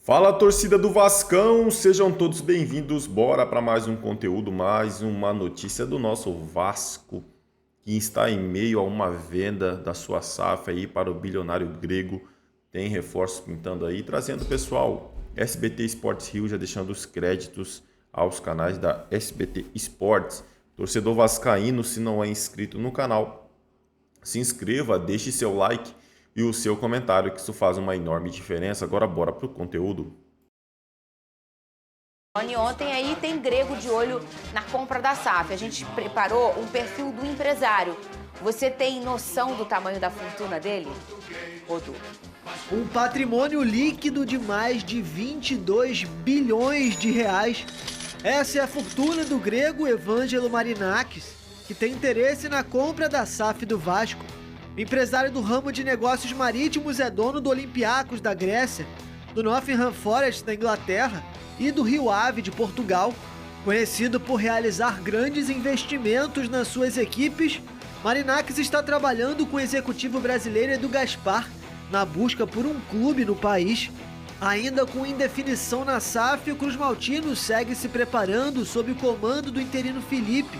Fala, torcida do Vascão, sejam todos bem-vindos. Bora para mais um conteúdo, mais uma notícia do nosso Vasco, que está em meio a uma venda da sua SAF aí para o bilionário grego. Tem reforços pintando aí, trazendo pessoal. SBT Sports Rio já deixando os créditos aos canais da SBT Sports. Torcedor vascaíno, se não é inscrito no canal, se inscreva, deixe seu like e o seu comentário, que isso faz uma enorme diferença. Agora bora pro conteúdo. Ontem aí tem grego de olho na compra da SAF. A gente preparou um perfil do empresário. Você tem noção do tamanho da fortuna dele, Odu? Um patrimônio líquido de mais de 22 bilhões de reais. Essa é a fortuna do grego Evangelo Marinakis, que tem interesse na compra da SAF do Vasco. O empresário do ramo de negócios marítimos é dono do Olympiacos da Grécia, do Nottingham Forest da Inglaterra e do Rio Ave de Portugal. Conhecido por realizar grandes investimentos nas suas equipes, Marinakis está trabalhando com o executivo brasileiro Edu Gaspar na busca por um clube no país. Ainda com indefinição na SAF, o Cruz Maltino segue se preparando sob o comando do interino Felipe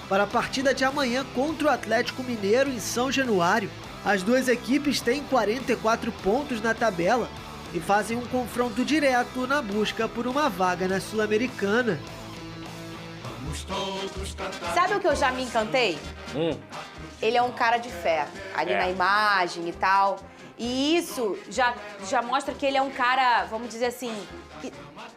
para a partida de amanhã contra o Atlético Mineiro em São Januário. As duas equipes têm 44 pontos na tabela e fazem um confronto direto na busca por uma vaga na Sul-Americana. Sabe o que eu já me encantei? Ele é um cara de fé, ali na imagem e tal. E isso já mostra que ele é um cara, vamos dizer assim,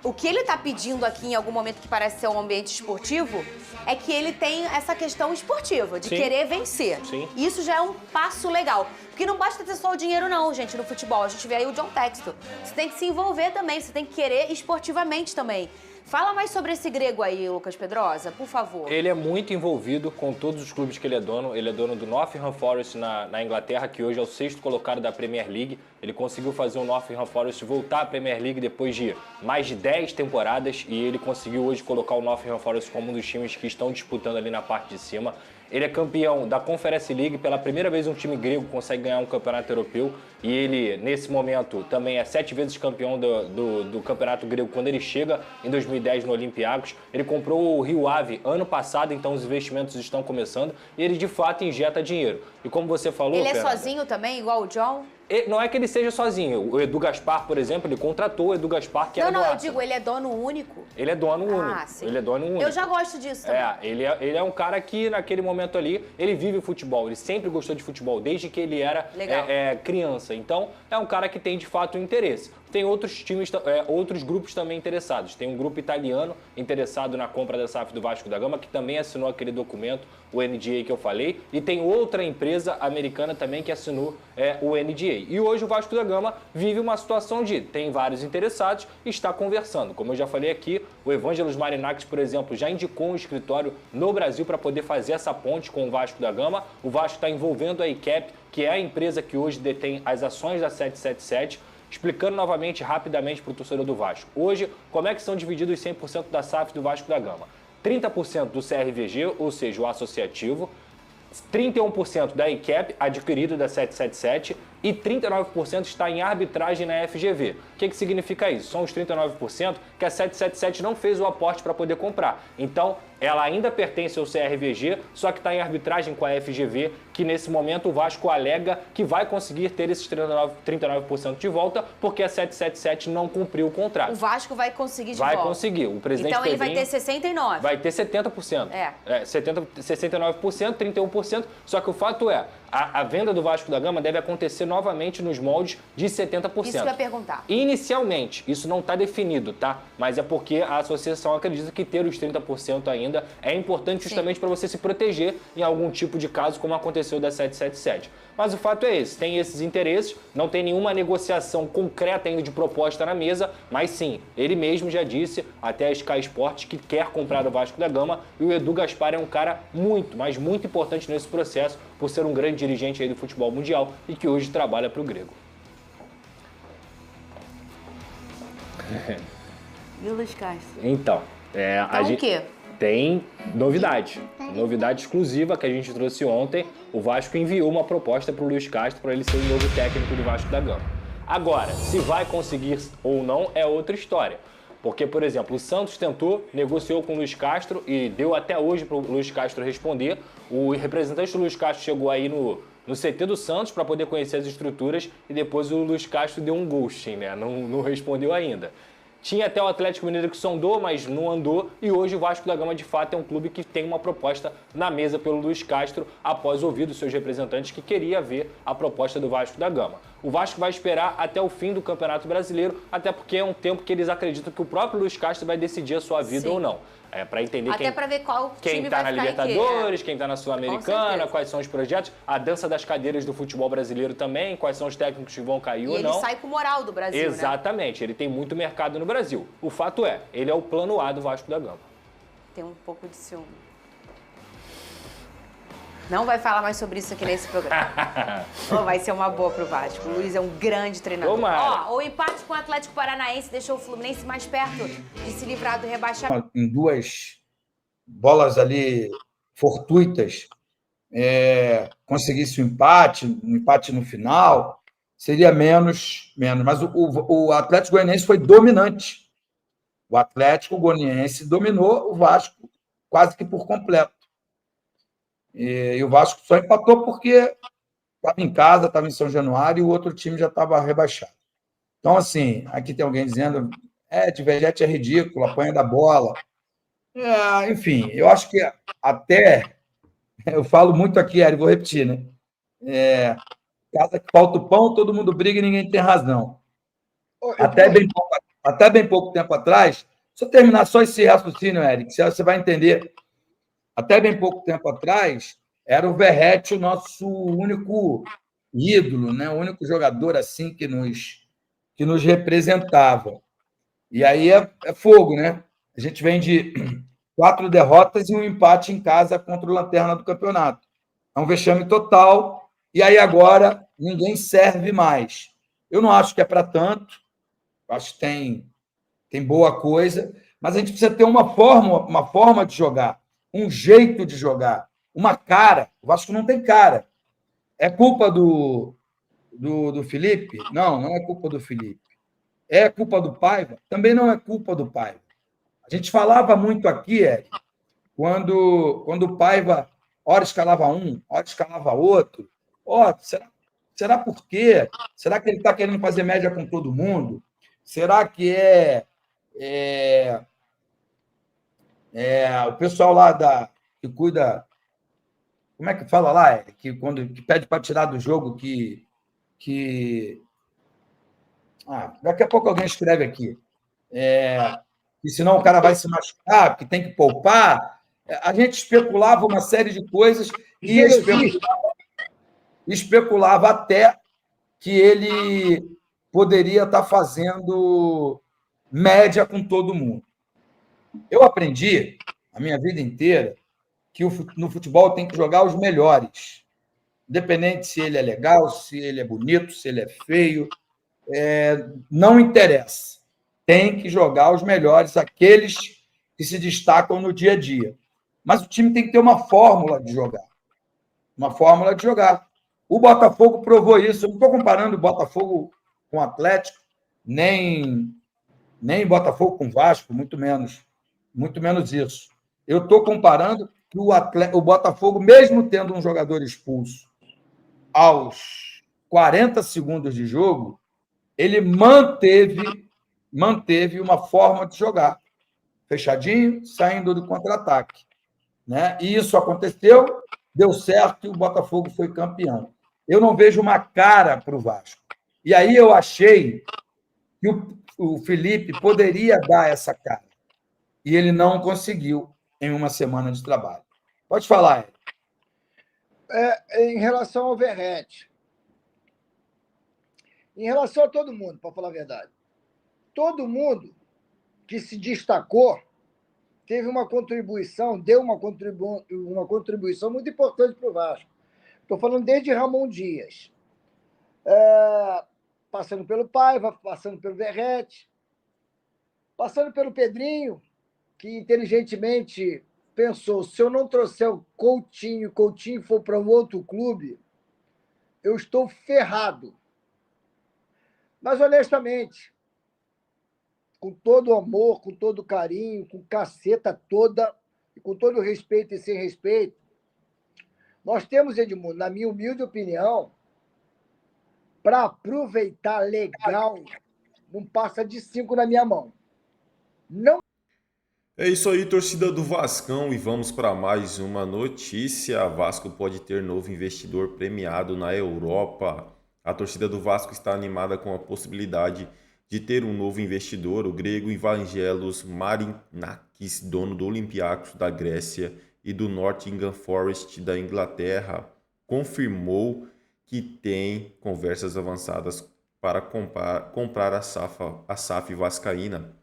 o que ele tá pedindo aqui em algum momento que parece ser um ambiente esportivo é que ele tem essa questão esportiva, de querer vencer. Sim. Isso já é um passo legal. Porque não basta ter só o dinheiro não, gente, no futebol. A gente vê aí o John Textor. Você tem que se envolver também, você tem que querer esportivamente também. Fala mais sobre esse grego aí, Lucas Pedrosa, por favor. Ele é muito envolvido com todos os clubes que ele é dono. Ele é dono do Nottingham Forest na Inglaterra, que hoje é o 6º colocado da Premier League. Ele conseguiu fazer o Nottingham Forest voltar à Premier League depois de mais de 10 temporadas. E ele conseguiu hoje colocar o Nottingham Forest como um dos times que estão disputando ali na parte de cima. Ele é campeão da Conference League. Pela primeira vez um time grego consegue ganhar um campeonato europeu. E ele, nesse momento, também é 7 vezes campeão do campeonato grego quando ele chega em 2010 no Olympiacos. Ele comprou o Rio Ave ano passado, então os investimentos estão começando. E ele, de fato, injeta dinheiro. E como você falou, Ele é Fernanda, sozinho também, igual o John? não é que ele seja sozinho. O Edu Gaspar, por exemplo, ele contratou o Edu Gaspar, que era do Não, eu Arsenal. digo, ele é dono único. Ele é dono único. Ah, sim. Ele é dono único. Eu já gosto disso também. Ele é um cara que, naquele momento ali, ele vive futebol. Ele sempre gostou de futebol, desde que ele era criança. Então, é um cara que tem, de fato, interesse. Tem outros times, outros grupos também interessados. Tem um grupo italiano interessado na compra da SAF do Vasco da Gama, que também assinou aquele documento, o NDA que eu falei. E tem outra empresa americana também que assinou o NDA. E hoje o Vasco da Gama vive uma situação de tem vários interessados e está conversando. Como eu já falei aqui, o Evangelos Marinakis, por exemplo, já indicou um escritório no Brasil para poder fazer essa ponte com o Vasco da Gama. O Vasco está envolvendo a ICAP, que é a empresa que hoje detém as ações da 777, explicando novamente, rapidamente para o torcedor do Vasco. Hoje, como é que são divididos os 100% da SAF do Vasco da Gama? 30% do CRVG, ou seja, o associativo, 31% da ICAP, adquirido da 777, e 39% está em arbitragem na FGV. O que significa isso? São os 39% que a 777 não fez o aporte para poder comprar. Então, ela ainda pertence ao CRVG, só que está em arbitragem com a FGV, que nesse momento o Vasco alega que vai conseguir ter esses 39% de volta, porque a 777 não cumpriu o contrato. O Vasco vai conseguir de volta. Vai conseguir. O presidente então ele vai Pedrinho ter 69%. vai ter 70%. 69%, 31%. Só que o fato é, a venda do Vasco da Gama deve acontecer novamente nos moldes de 70%. Isso que eu ia perguntar. Inicialmente, isso não está definido, tá? Mas é porque a associação acredita que ter os 30% ainda é importante justamente para você se proteger em algum tipo de caso, como aconteceu da 777. Mas o fato é esse, tem esses interesses, não tem nenhuma negociação concreta ainda de proposta na mesa, mas sim, ele mesmo já disse até a Sky Sports que quer comprar o Vasco da Gama, e o Edu Gaspar é um cara muito, mas muito importante nesse processo, por ser um grande dirigente aí do futebol mundial e que hoje trabalha para o grego. E o Luiz Castro? Então, o quê? Tem novidade. Novidade exclusiva que a gente trouxe ontem. O Vasco enviou uma proposta para o Luiz Castro para ele ser o novo técnico do Vasco da Gama. Agora, se vai conseguir ou não é outra história. Porque, por exemplo, o Santos tentou, negociou com o Luiz Castro e deu até hoje para o Luiz Castro responder. O representante do Luiz Castro chegou aí no CT do Santos para poder conhecer as estruturas e depois o Luiz Castro deu um ghosting, né? Não respondeu ainda. Tinha até o Atlético Mineiro que sondou, mas não andou. E hoje o Vasco da Gama, de fato, é um clube que tem uma proposta na mesa pelo Luiz Castro, após ouvir dos seus representantes que queria ver a proposta do Vasco da Gama. O Vasco vai esperar até o fim do Campeonato Brasileiro, até porque é um tempo que eles acreditam que o próprio Luiz Castro vai decidir a sua vida ou não. Para entender até para ver qual quem time está vai na ficar Libertadores, quem está na Sul-Americana, quais são os projetos, a dança das cadeiras do futebol brasileiro também, quais são os técnicos que vão cair ou não. E ele sai com moral do Brasil, Exatamente, ele tem muito mercado no Brasil. O fato é, ele é o plano A do Vasco da Gama. Tem um pouco de ciúme. Não vai falar mais sobre isso aqui nesse programa. Vai ser uma boa pro Vasco. O Luiz é um grande treinador. O empate com o Atlético Paranaense deixou o Fluminense mais perto de se livrar do rebaixamento. Em duas bolas ali fortuitas, conseguisse um empate no final, seria menos. Mas o Atlético Goianiense foi dominante. O Atlético Goianiense dominou o Vasco quase que por completo. E o Vasco só empatou porque estava em casa, estava em São Januário e o outro time já estava rebaixado. Então, assim, aqui tem alguém dizendo Divergente é ridículo, apanha da bola. Enfim, eu acho que até... Eu falo muito aqui, Eric, vou repetir, né? Casa que falta o pão, todo mundo briga e ninguém tem razão. Até bem pouco tempo atrás, se eu terminar só esse raciocínio, Eric, você vai entender. Até bem pouco tempo atrás, era o Verratti o nosso único ídolo, né? O único jogador assim que nos representava. E aí é fogo, né? A gente vem de 4 derrotas e um empate em casa contra o Lanterna do campeonato. É um vexame total. E aí agora ninguém serve mais. Eu não acho que é para tanto. Acho que tem boa coisa. Mas a gente precisa ter uma forma de jogar, um jeito de jogar, uma cara. O Vasco não tem cara. É culpa do Felipe? Não é culpa do Felipe. É culpa do Paiva? Também não é culpa do Paiva. A gente falava muito aqui, Eric, quando o Paiva, ora escalava um, ora escalava outro. Será por quê? Será que ele está querendo fazer média com todo mundo? Será que o pessoal lá que cuida... Como é que fala lá? Que pede para tirar do jogo daqui a pouco alguém escreve aqui. E senão o cara vai se machucar, que tem que poupar. A gente especulava uma série de coisas e especulava até que ele poderia estar fazendo média com todo mundo. Eu aprendi a minha vida inteira que no futebol tem que jogar os melhores, independente se ele é legal, se ele é bonito, se ele é feio, não interessa. Tem que jogar os melhores, aqueles que se destacam no dia a dia. Mas o time tem que ter uma fórmula de jogar. Uma fórmula de jogar. O Botafogo provou isso. Eu não estou comparando o Botafogo com o Atlético, nem Botafogo com o Vasco, muito menos isso. Eu estou comparando que o Botafogo, mesmo tendo um jogador expulso aos 40 segundos de jogo, ele manteve uma forma de jogar, fechadinho, saindo do contra-ataque. Né? E isso aconteceu, deu certo e o Botafogo foi campeão. Eu não vejo uma cara para o Vasco. E aí eu achei que o Felipe poderia dar essa cara. E ele não conseguiu em uma semana de trabalho. Pode falar, Eric. Em relação ao Verratti. Em relação a todo mundo, para falar a verdade. Todo mundo que se destacou teve uma contribuição, deu uma contribuição muito importante para o Vasco. Estou falando desde Ramon Dias, passando pelo Paiva, passando pelo Verratti, passando pelo Pedrinho, que inteligentemente pensou, se eu não trouxer o Coutinho for para um outro clube, eu estou ferrado. Mas, honestamente, com todo o amor, com todo o carinho, com caceta toda, e com todo o respeito e sem respeito, nós temos, Edmundo, na minha humilde opinião, para aproveitar legal, não passa de 5 na minha mão. Não. É isso aí, torcida do Vascão, e vamos para mais uma notícia. Vasco pode ter novo investidor premiado na Europa. A torcida do Vasco está animada com a possibilidade de ter um novo investidor, o grego Evangelos Marinakis, dono do Olympiacos da Grécia e do Nottingham Forest da Inglaterra, confirmou que tem conversas avançadas para comprar a SAF vascaína.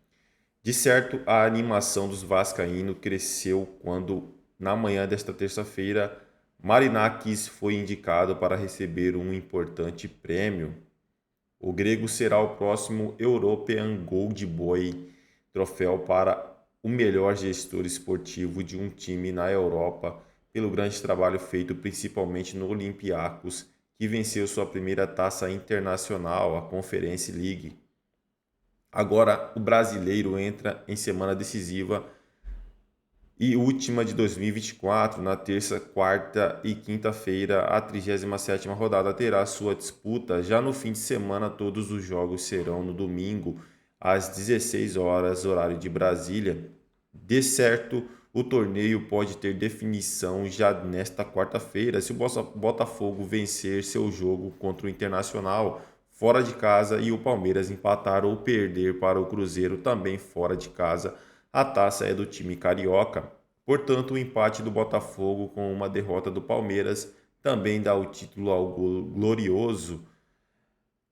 De certo, a animação dos vascaínos cresceu quando, na manhã desta terça-feira, Marinakis foi indicado para receber um importante prêmio. O grego será o próximo European Gold Boy, troféu para o melhor gestor esportivo de um time na Europa, pelo grande trabalho feito principalmente no Olympiacos, que venceu sua primeira taça internacional, a Conference League. Agora o brasileiro entra em semana decisiva e última de 2024. Na terça, quarta e quinta-feira, a 37ª rodada terá sua disputa. Já no fim de semana, todos os jogos serão no domingo, às 16 horas, horário de Brasília. De certo, o torneio pode ter definição já nesta quarta-feira se o Botafogo vencer seu jogo contra o Internacional fora de casa e o Palmeiras empatar ou perder para o Cruzeiro também fora de casa. A taça é do time carioca. Portanto, o empate do Botafogo com uma derrota do Palmeiras também dá o título ao glorioso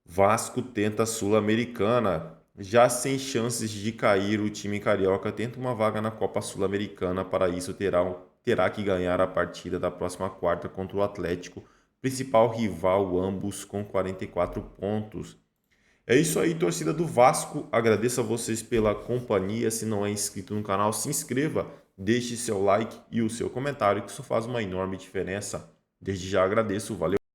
Vasco tenta a Sul-Americana. Já sem chances de cair, o time carioca tenta uma vaga na Copa Sul-Americana. Para isso, terá que ganhar a partida da próxima quarta contra o Atlético, principal rival, ambos com 44 pontos. É isso aí, torcida do Vasco. Agradeço a vocês pela companhia. Se não é inscrito no canal, se inscreva, deixe seu like e o seu comentário, que isso faz uma enorme diferença. Desde já agradeço, valeu!